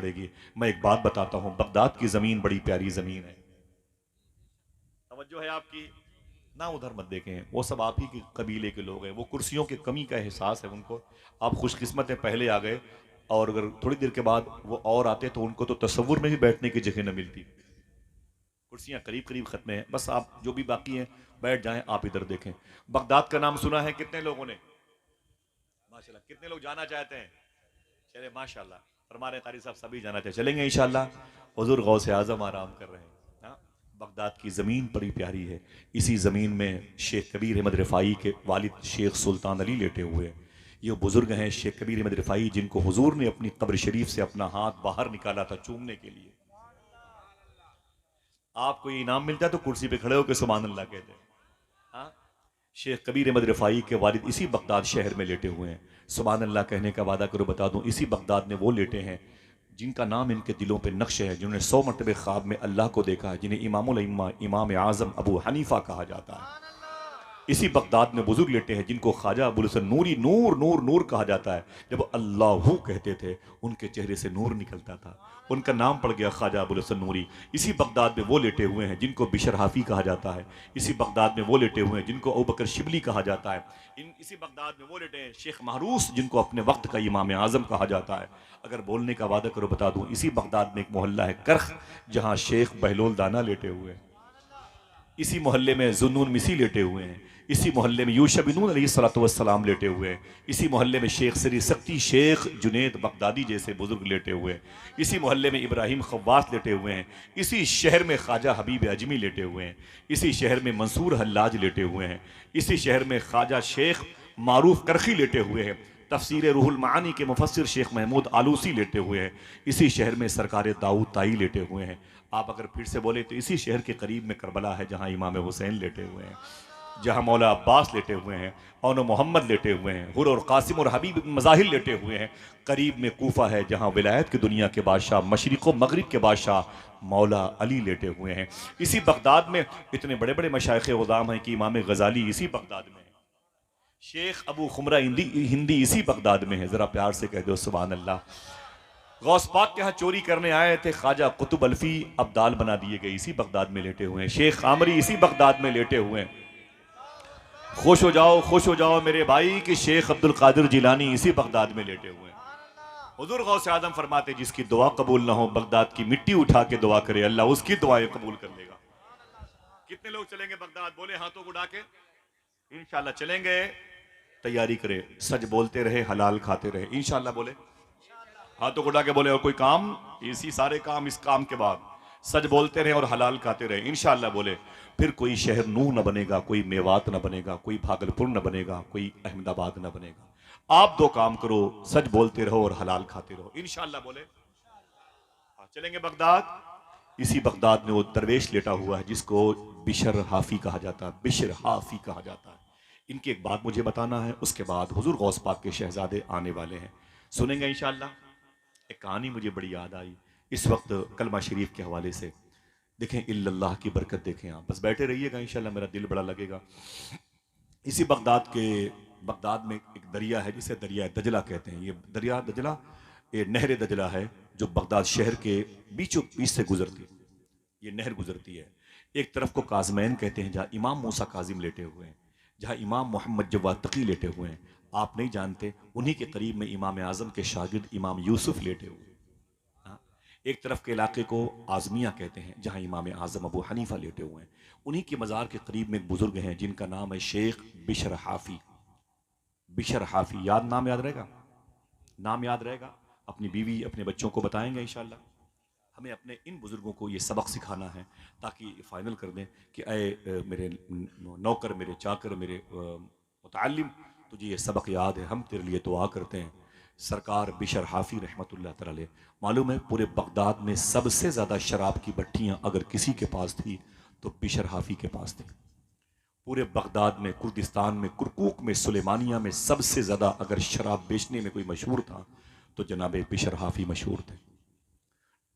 पड़ेगी। मैं एक बात बताता हूँ, बगदाद की ज़मीन बड़ी प्यारी ज़मीन है। तवज्जो है आपकी? ना उधर मत देखें, वो सब आप ही के कबीले के लोग हैं, वो कुर्सियों की कमी का एहसास है उनको। आप खुशकिस्मत हैं, पहले आ गए, और अगर थोड़ी देर के बाद वो और आते तो उनको तो तसव्वुर में भी बैठने की जगह न मिलती। कुर्सियां करीब करीब खत्म है, बस आप जो भी बाकी हैं बैठ जाएं, आप इधर देखें। बगदाद का नाम सुना है कितने लोगों ने? माशाल्लाह, कितने लोग जाना चाहते हैं? चले माशाल्लाह, फरमा रहे कारी साहब सभी जाना चाहिए, चलेंगे इंशाल्लाह। हुजूर गौसे आजम आराम कर रहे हैं। हाँ, बगदाद की ज़मीन बड़ी प्यारी है। इसी ज़मीन में शेख कबीर अहमद रिफ़ाई के वालिद शेख सुल्तान अली लेटे हुए हैं। ये बुजुर्ग हैं शेख कबीर अहमद रिफ़ाई, जिनको हुजूर ने अपनी कब्र शरीफ से अपना हाथ बाहर निकाला था चूमने के लिए। आपको ये इनाम मिलता है तो कुर्सी पे खड़े होकर सुभान अल्लाह कहते हैं। हाँ, शेख कबीर अहमद रिफ़ाई के वालिद इसी बगदाद शहर में लेटे हुए हैं। सुभान अल्लाह कहने का वादा करो, बता दूं, इसी बगदाद में वो लेटे हैं जिनका नाम इनके दिलों पे नक्श है, जिन्होंने 100 मरतबे ख्वाब में अल्लाह को देखा है, जिन्हें इमामुल इम्मा इमाम आज़म अबू हनीफा कहा जाता है। इसी बगदाद में बुजुर्ग लेटे हैं जिनको ख्वाजा अबुल हसन नूरी, नूर नूर नूर कहा जाता है। जब अल्लाहू कहते थे उनके चेहरे से नूर निकलता था, उनका नाम पड़ गया ख्वाजा अबुल हसन नूरी। इसी बगदाद में वो लेटे हुए हैं जिनको बिशर हाफी कहा जाता है। इसी बगदाद में वो लेटे हुए हैं जिनको अबू बकर शिबली कहा जाता है। इसी बगदाद में वो लेटे हैं शेख महरूस, जिनको अपने वक्त का इमाम आज़म कहा जाता है। अगर बोलने का वादा करो बता दूं, इसी बगदाद में एक मोहल्ला है करख, जहाँ शेख बहलोल दाना लेटे हुए हैं। इसी मोहल्ले में जुन्नून मिसी लेटे हुए हैं। इसी मोहल्ले में यूशा बिन नून अलैहिस्सलाम लेटे हुए हैं। इसी मोहल्ले में शेख सरी सख्ती, शेख जुनेद बगदादी जैसे बुजुर्ग लेटे हुए हैं। इसी मोहल्ले में इब्राहिम खव्वास लेटे हुए हैं। इसी शहर में ख्वाजा हबीब अजमी लेटे हुए हैं। इसी शहर में मंसूर हल्लाज लेटे हुए हैं। इसी शहर में ख्वाजा शेख मारूफ करखी लेटे हुए हैं। तफसीर रूहुल मानी के मुफस्सिर शेख महमूद आलूसी लेटे हुए हैं। इसी शहर में सरकार दाऊद ताई लेटे हुए हैं। आप अगर फिर से बोले तो इसी शहर के करीब में करबला है, जहाँ इमाम हुसैन लेटे हुए हैं, जहाँ मौला अब्बास लेटे हुए हैं, और मोहम्मद लेटे हुए हैं, हुर और कासिम और हबीब इब्न मज़ाहिर लेटे हुए हैं। करीब में कूफा है, जहाँ विलायत की दुनिया के बादशाह, मशरिक़ व मगरिब के बादशाह मौला अली लेटे हुए हैं। इसी बगदाद में इतने बड़े बड़े मशाइख़ उज़ाम हैं कि इमाम गज़ाली इसी बगदाद में है। शेख अबू खुमरा हिंदी इसी बगदाद में है। ज़रा प्यार से कह दो सुभान अल्लाह। गौस पाक के यहाँ चोरी करने आए थे ख्वाजा कुतुब अल्फी, अब्दाल बना दिए गए, इसी बगदाद में लेटे हुए हैं। शेख आमरी इसी बगदाद में लेटे हुए हैं। खुश हो जाओ मेरे भाई कि शेख अब्दुल कादिर जिलानी इसी बगदाद में लेटे हुए हैं। हुजूर गौस आदम फरमाते, जिसकी दुआ कबूल ना हो, बगदाद की मिट्टी उठा के दुआ करे, अल्लाह उसकी दुआएं कबूल कर लेगा। कितने लोग चलेंगे बगदाद? बोले हाथों को उठा के। इंशाल्लाह चलेंगे। तैयारी करे, सच बोलते रहे, हलाल खाते रहे, इंशाल्लाह बोले। हाथों को उठा के बोले, और कोई काम? इसी सारे काम, इस काम के बाद सच बोलते रहे और हलाल खाते रहे, इंशाल्लाह बोले। फिर कोई शहर नूह न बनेगा, कोई मेवात न बनेगा, कोई भागलपुर न बनेगा, कोई अहमदाबाद न बनेगा। आप दो काम करो, सच बोलते रहो और हलाल खाते रहो, इंशाल्लाह बोले। चलेंगे बगदाद। इसी बगदाद में वो दरवेश लेटा हुआ है जिसको बिशर हाफी कहा जाता है, बिशर हाफी कहा जाता है। इनकी एक बात मुझे बताना है, उसके बाद हुजूर गौस पाक के शहजादे आने वाले हैं, सुनेंगे इंशाल्लाह। एक कहानी मुझे बड़ी याद आई इस वक्त कलमा शरीफ के हवाले से। देखें इल्लल्लाह की बरकत, देखें आप बस बैठे रहिएगा, इंशाल्लाह मेरा दिल बड़ा लगेगा। इसी बगदाद में एक दरिया है जिसे दरिया दजला कहते हैं। ये दरिया दजला, ये नहर दजला है जो बगदाद शहर के बीचों बीच से गुजरती है। ये नहर गुजरती है। एक तरफ को काजमैन कहते हैं, जहाँ इमाम मूसा काजिम लेटे हुए हैं, जहाँ इमाम मोहम्मद जवाद तकी लेटे हुए हैं। आप नहीं जानते, उन्हीं के करीब में इमाम आज़म के शागिर्द इमाम यूसुफ लेटे हुए हैं। हाँ? एक तरफ के इलाके को आज़मिया कहते हैं, जहाँ इमाम आज़म अबू हनीफा लेटे हुए हैं। उन्हीं के मज़ार के करीब में एक बुजुर्ग हैं जिनका नाम है शेख बिशर हाफी। बिशर हाफी, नाम याद रहेगा? नाम याद रहेगा। अपनी बीवी अपने बच्चों को बताएंगे इंशाल्लाह। हमें अपने इन बुजुर्गों को ये सबक सिखाना है ताकि फाइनल कर दें कि अय मेरे नौकर, मेरे चाकर, मेरे मुतअल्लिम, तुझे ये सबक याद है, हम तेरे लिए दुआ करते हैं। सरकार बिशर हाफी रहमतुल्लाह तआला अलैह, मालूम है पूरे बगदाद में सबसे ज़्यादा शराब की भट्टियाँ अगर किसी के पास थी तो बिशर हाफी के पास थी। पूरे बगदाद में, कुर्दिस्तान में, कुरकुक में, सुलेमानिया में सबसे ज़्यादा अगर शराब बेचने में कोई मशहूर था तो जनाब बिशर हाफी मशहूर थे।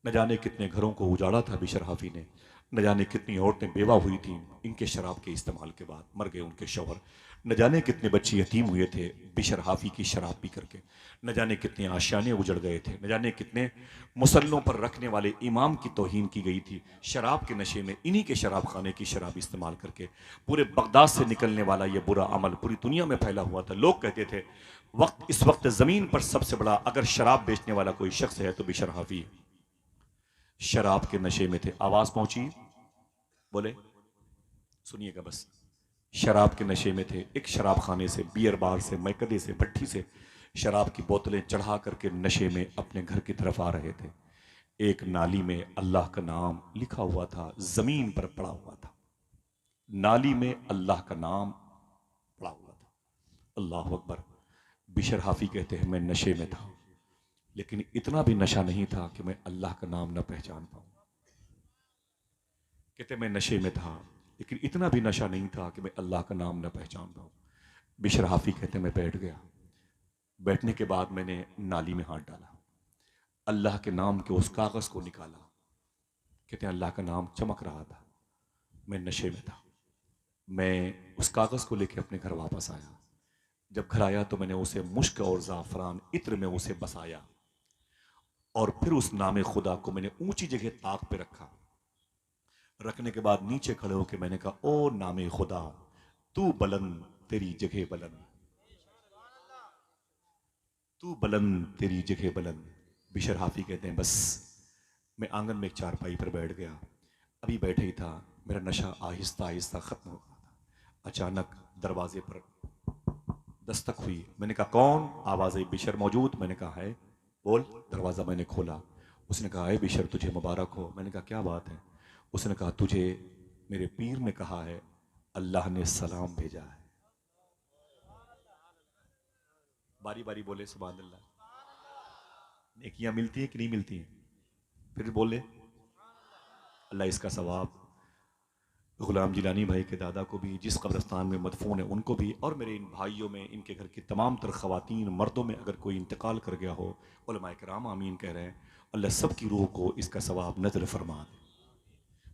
न जाने कितने घरों को उजाड़ा था बिशर हाफी ने, न जाने कितनी औरतें बेवा हुई थीं इनके शराब के इस्तेमाल के बाद, मर गए उनके शौहर। न जाने कितने बच्चे यतीम हुए थे बिशर हाफी की शराब पी करके, न जाने कितने आशियाने उजड़ गए थे, न जाने कितने मुसल्लों पर रखने वाले इमाम की तौहीन की गई थी शराब के नशे में। इन्हीं के शराब खाने की शराब इस्तेमाल करके पूरे बगदाद से निकलने वाला यह बुरा अमल पूरी दुनिया में फैला हुआ था। लोग कहते थे इस वक्त ज़मीन पर सबसे बड़ा अगर शराब बेचने वाला कोई शख्स है तो बिशर हाफी है। शराब के नशे में थे। आवाज़ पहुंची, बोले सुनिएगा बस। शराब के नशे में थे। एक शराब खाने से, बियर बार से, मैकदे से, भट्टी से शराब की बोतलें चढ़ा करके नशे में अपने घर की तरफ आ रहे थे। एक नाली में अल्लाह का नाम लिखा हुआ था, जमीन पर पड़ा हुआ था। नाली में अल्लाह का नाम पड़ा हुआ था। अल्लाह अकबर। बिशर हाफी कहते हैं मैं नशे में था, लेकिन इतना भी नशा नहीं था कि मैं अल्लाह का नाम न पहचान पाऊं। कहते मैं नशे में था, लेकिन इतना भी नशा नहीं था कि मैं अल्लाह का नाम न पहचान पाऊं। बिशर हाफी कहते मैं बैठ गया। बैठने के बाद मैंने नाली में हाथ डाला, अल्लाह के नाम के उस कागज़ को निकाला। कहते हैं अल्लाह का नाम चमक रहा था। मैं नशे में था। मैं उस कागज़ को लेकर अपने घर वापस आया। जब घर आया तो मैंने उसे मुश्क और ज़ाफ़रान इत्र में उसे बसाया, और फिर उस नाम खुदा को मैंने ऊंची जगह ताक पे रखा। रखने के बाद नीचे खड़े होकर मैंने कहा ओ नामे खुदा, तू बुलंद तेरी जगह बुलंद, तू बुलंद तेरी जगह बुलंद। बिशर हाफी कहते हैं बस मैं आंगन में एक चारपाई पर बैठ गया। अभी बैठे ही था, मेरा नशा आहिस्ता आहिस्ता ख़त्म हो रहा था। अचानक दरवाजे पर दस्तक हुई। मैंने कहा कौन? आवाज़ आई बिशर मौजूद? मैंने कहा है, बोल। दरवाज़ा मैंने खोला। उसने कहा है बिशर तुझे मुबारक हो। मैंने कहा क्या बात है? उसने कहा तुझे मेरे पीर ने कहा है, अल्लाह ने सलाम भेजा है। बारी बारी बोले सुभान अल्लाह। नेकियां मिलती हैं कि नहीं मिलती हैं? फिर बोले अल्लाह इसका सवाब गुलाम जिलानी भाई के दादा को भी, जिस कब्रिस्तान में मदफून है उनको भी, और मेरे इन भाइयों में, इनके घर की तमाम तर ख़वातीन मर्दों में अगर कोई इंतकाल कर गया हो, उलमाए किराम आमीन कह रहे हैं। अल्लाह सब की रूह को इसका सवाब नज़र फरमा दे,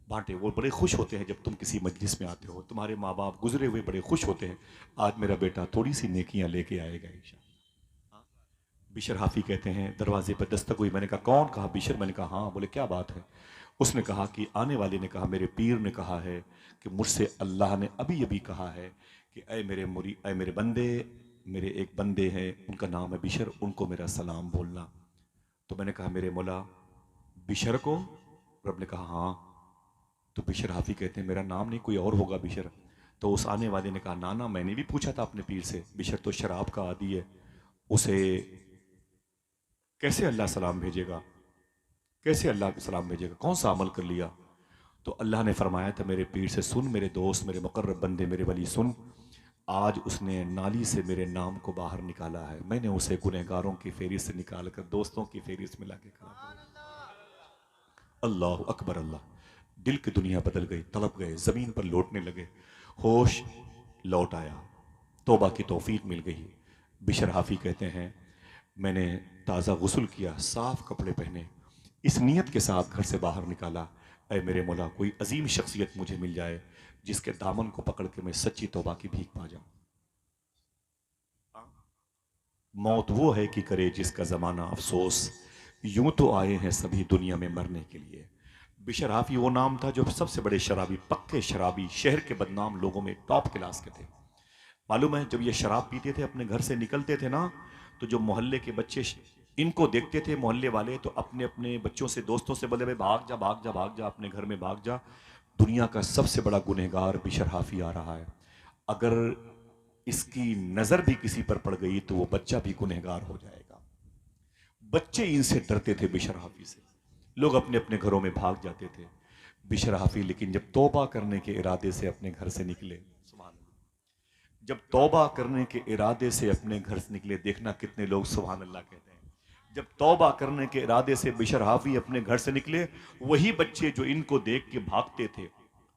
बांटे। वो बड़े खुश होते हैं जब तुम किसी मजलिस में आते हो। तुम्हारे माँ बाप गुजरे हुए बड़े खुश होते हैं, आज मेरा बेटा थोड़ी सी नेकियां लेके आएगा इंशाअल्लाह। बिशर हाफी कहते हैं दरवाजे पर दस्तक हुई। मैंने कहा कौन? कहा बिशर। मैंने कहा हाँ। बोले क्या बात है? उसने कहा कि आने वाले ने कहा मेरे पीर ने कहा है कि मुझसे अल्लाह ने अभी अभी कहा है कि ऐ मेरे बंदे, मेरे एक बंदे हैं उनका नाम है बिशर, उनको मेरा सलाम बोलना। तो मैंने कहा मेरे मौला बिशर को? रब ने कहा हाँ। तो बिशर हाफी कहते हैं मेरा नाम नहीं, कोई और होगा बिशर। तो उस आने वाले ने कहा ना ना, मैंने भी पूछा था अपने पीर से, बिशर तो शराब का आदी है, उसे कैसे अल्लाह सलाम भेजेगा? कैसे अल्लाह सलाम भेजेगा? कौन सा अमल कर लिया? तो अल्लाह ने फरमाया था मेरे पीर से, सुन मेरे दोस्त, मेरे मुकर्रब बंदे, मेरे वली, सुन, आज उसने नाली से मेरे नाम को बाहर निकाला है। मैंने उसे गुनहगारों की फेरिस्त से निकाल कर दोस्तों की फेरिस्त में लाके खड़ा कर। अल्लाह अकबर। अल्लाह। दिल की दुनिया बदल गई, तड़प गए, ज़मीन पर लौटने लगे, होश लौट आया, तौबा की तौफीक मिल गई। बिशर हाफी कहते हैं मैंने ताज़ा गुस्ल किया, साफ कपड़े पहने, इस नीयत के साथ घर से बाहर निकाला, ऐ मेरे मौला कोई अजीम शख्सियत मुझे मिल जाए जिसके दामन को पकड़ के मैं सच्ची तौबा की भीख पा जाऊं। मौत वो है कि करे जिसका ज़माना अफसोस, यूं तो आए हैं सभी दुनिया में मरने के लिए। बिशर हाफी वो नाम था जो सबसे बड़े शराबी, पक्के शराबी, शहर के बदनाम लोगों में टॉप क्लास के थे। मालूम है जब ये शराब पीते थे, अपने घर से निकलते थे ना, तो जो मोहल्ले के बच्चे इनको देखते थे, मोहल्ले वाले, तो अपने अपने बच्चों से, दोस्तों से बोले भाई भाग जा भाग जा भाग जा, अपने घर में भाग जा, दुनिया का सबसे बड़ा गुनहगार बिशर हाफी आ रहा है। अगर इसकी नज़र भी किसी पर पड़ गई तो वो बच्चा भी गुनहगार हो जाएगा। बच्चे इनसे डरते थे बिशर हाफी से, लोग अपने अपने घरों में भाग जाते थे। बिशर हाफी लेकिन जब तौबा करने के इरादे से अपने घर से निकले, जब तौबा करने के इरादे से अपने घर से निकले, देखना कितने लोग सुभान अल्लाह कहते हैं। जब तौबा करने के इरादे से बिशर हाफी अपने घर से निकले, वही बच्चे जो इनको देख के भागते थे,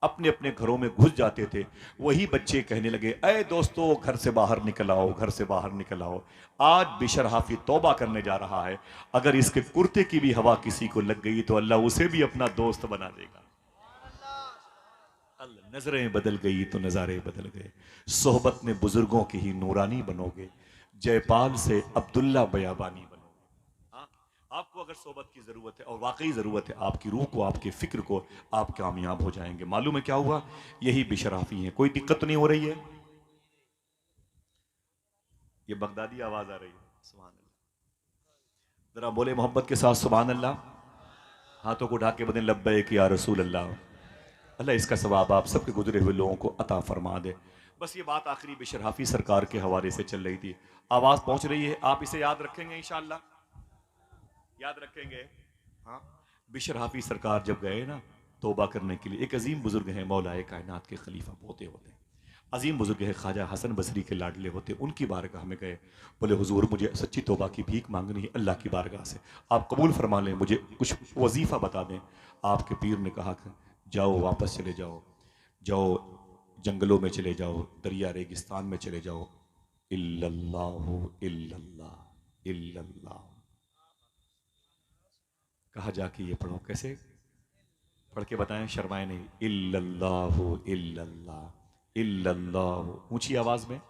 अपने अपने घरों में घुस जाते थे, वही बच्चे कहने लगे ऐ दोस्तों घर से बाहर निकल आओ, घर से बाहर निकल आओ। आज बिशर हाफी तौबा करने जा रहा है, अगर इसके कुर्ते की भी हवा किसी को लग गई तो अल्लाह उसे भी अपना दोस्त बना देगा। नजरें बदल गई तो नज़ारे बदल गए। सोहबत में बुजुर्गों की ही नूरानी बनोगे, जयपाल से अब्दुल्ला बयाबानी बनोगे। हाँ, आपको अगर सोहबत की जरूरत है और वाकई जरूरत है, आपकी रूह को, आपके फिक्र को, आप कामयाब हो जाएंगे। मालूम है क्या हुआ? यही बेशराफी है। कोई दिक्कत तो नहीं हो रही है? ये बगदादी आवाज आ रही है। सुभान अल्लाह। जरा बोले मोहब्बत के साथ सुभान अल्लाह। हाथों को उठा के बदन लब्बैक या रसूल अल्लाह। अल्लाह इसका सवाब आप सबके गुजरे हुए लोगों को अता फरमा दे। बस ये बात आखिरी बेशरहाफी सरकार के हवाले से चल रही थी। आवाज पहुंच रही है, आप इसे याद रखेंगे इंशाअल्लाह? याद रखेंगे? हाँ। बेशरहाफी सरकार जब गए ना तौबा करने के लिए, एक अजीम बुजुर्ग हैं, मौलाए कायनात के खलीफा पोते होते हैं, अजीम बुजुर्ग है, ख्वाजा हसन बसरी के लाडले होते, उनकी बारगाह में गए। बोले हुजूर मुझे सच्ची तौबा की भीख मांगनी है अल्लाह की बारगाह से, आप कबूल फरमा लें, मुझे कुछ वजीफा बता दें। आपके पीर ने कहा कि जाओ, वापस चले जाओ, जाओ जंगलों में चले जाओ, दरिया रेगिस्तान में चले जाओ, इल्लल्लाहु इल्लल्लाह इल्लल्लाह। कहा जाके ये पढ़ो। कैसे पढ़ के बताएं, शर्माए नहीं। इल्लल्लाहु इल्लल्लाह इल्लल्लाह, ऊंची आवाज में।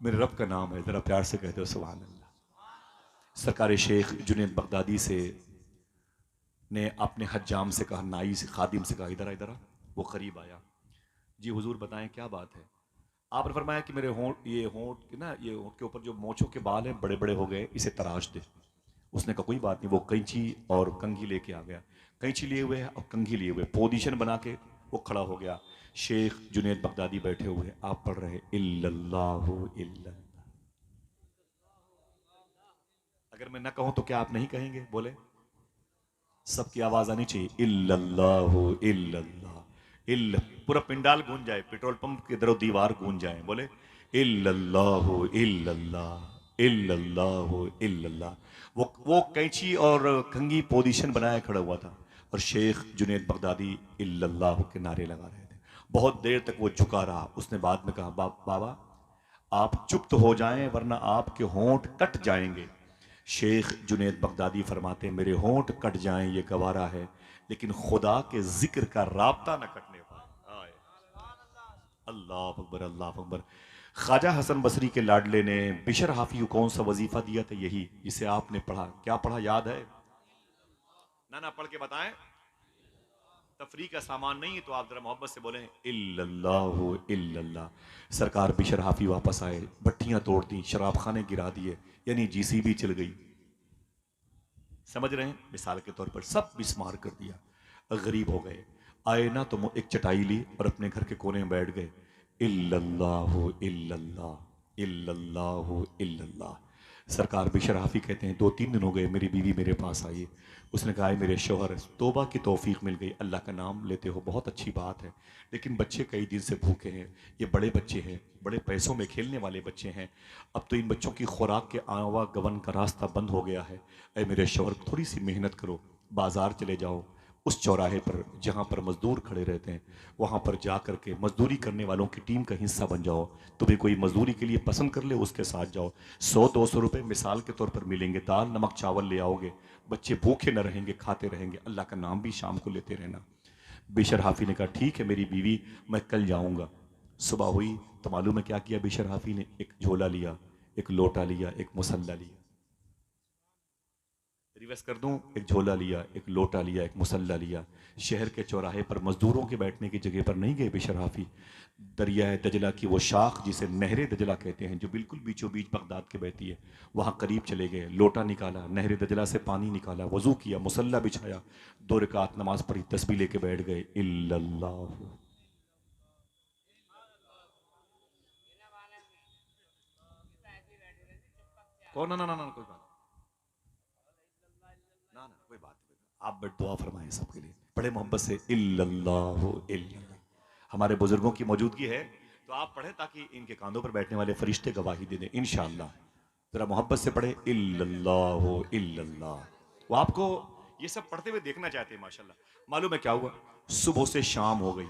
मेरे रब का नाम है, जरा प्यार से कहते हो सुभान अल्लाह। सरकार शेख जुनैद बगदादी से ने अपने हज्जाम से कहा, नाई से, खादिम से कहा, इधर इधर। वो करीब आया। जी हुजूर बताएं क्या बात है? आपने फरमाया कि मेरे होंठ, ये होंठ के ना, ये होंठ के ऊपर जो मोछों के बाल हैं बड़े बड़े हो गए, इसे तराश दे। उसने कहा कोई बात नहीं। वो कैंची और कंघी लेके आ गया। कैंची लिए हुए है और कंघी लिए हुए, पोजीशन बना के वो खड़ा हो गया। शेख जुनैद बगदादी बैठे हुए, आप पढ़ रहे इल्लल्लाहु इल्लल्लाह। अगर मैं ना कहूं तो क्या आप नहीं कहेंगे? बोले, सबकी आवाज आनी चाहिए। इल्लल्लाहु इल्लल्लाह इल्ल, पूरा पिंडाल गूंज जाए, पेट्रोल पंप की तरफ दीवार गूंज जाए। बोले इल्लल्लाहु इल्लल्लाह इल्लल्लाहु इल्लल्लाह। वो कैंची और कंघी पोजीशन बनाया खड़ा हुआ था और शेख जुनैद बगदादी इल्लल्लाहु के नारे लगा रहे थे। बहुत देर तक वो झुका रहा। उसने बाद में कहा, बाबा आप चुप तो हो जाएं वरना आपके होंठ कट जाएंगे। शेख जुनैद बगदादी फरमाते, मेरे होंठ कट जाएं ये गवारा है, लेकिन खुदा के जिक्र का राब्ता न कटने पाए। अल्लाह अकबर, अल्लाह अकबर। ख्वाजा हसन बसरी के लाडले ने बिशर हाफी को कौन सा वजीफा दिया था? यही जिसे आपने पढ़ा। क्या पढ़ा, याद है? ना ना, पढ़ के बताएं। तफरी का सामान नहीं है तो आप जरा मोहब्बत से बोलें इल्लल्लाहु इल्लल्लाह। सरकार बिशर हाफी वापस आए, भट्टियां तोड़ दी, शराब खाने गिरा दिए, यानी जीसीबी चल गई। समझ रहे हैं? मिसाल के तौर पर सब बिस्मार कर दिया, गरीब हो गए। आए ना तो एक चटाई ली और अपने घर के कोने में बैठ गए। इल्लल्लाहु इल्लल्लाह इल्लल्लाहु इल्लल्लाह। सरकार बिशर हाफी कहते हैं, 2-3 दिन हो गए मेरी बीवी मेरे पास आई। उसने कहा, मेरे शोहर तौबा की तौफीक मिल गई, अल्लाह का नाम लेते हो, बहुत अच्छी बात है, लेकिन बच्चे कई दिन से भूखे हैं। ये बड़े बच्चे हैं, बड़े पैसों में खेलने वाले बच्चे हैं। अब तो इन बच्चों की खुराक के आवागमन का रास्ता बंद हो गया है। अरे मेरे शोहर, थोड़ी सी मेहनत करो, बाजार चले जाओ, उस चौराहे पर जहाँ पर मजदूर खड़े रहते हैं वहाँ पर जा कर के मजदूरी करने वालों की टीम का हिस्सा बन जाओ। तुम्हें कोई मजदूरी के लिए पसंद कर ले, उसके साथ जाओ। 100-200 रुपये मिसाल के तौर पर मिलेंगे, दाल नमक चावल ले आओगे, बच्चे भूखे न रहेंगे, खाते रहेंगे, अल्लाह का नाम भी शाम को लेते रहना। बिशर हाफी ने कहा, ठीक है मेरी बीवी, मैं कल जाऊँगा। सुबह हुई तो मालूम है क्या किया बिशर हाफी ने? एक झोला लिया, एक लोटा लिया, एक मुसल्ला लिया। रिवर्स कर दूं, एक झोला लिया, एक लोटा लिया, एक मुसल्ला लिया। शहर के चौराहे पर मजदूरों के बैठने की जगह पर नहीं गए बिशर हाफी। दरिया दजला की वो शाख जिसे नहर दजला कहते हैं, जो बिल्कुल बीचों बीच बगदाद के बहती है, वहाँ करीब चले गए। लोटा निकाला, नहर दजला से पानी निकाला, वजू किया, मुसल्ला बिछाया, 2 रकात नमाज पढ़ी, तस्बीह लेके बैठ गए। इल्लल्लाह। कौन? ना ना ना ना, कोई बात ना ना, कोई बात नहीं। आप बट दुआ फरमाएं सबके लिए, बड़े मोहब्बत से इल्लल्लाहु इल्लल्लाह। हमारे बुजुर्गों की मौजूदगी है तो आप पढ़े ताकि इनके कांधों पर बैठने वाले फरिश्ते गवाही दे दें इंशाअल्लाह। जरा मोहब्बत से पढ़े इल्लल्लाहु इल्लल्लाह। वो आपको ये सब पढ़ते हुए देखना चाहते हैं माशाल्लाह। मालूम है क्या हुआ? सुबह से शाम हो गई,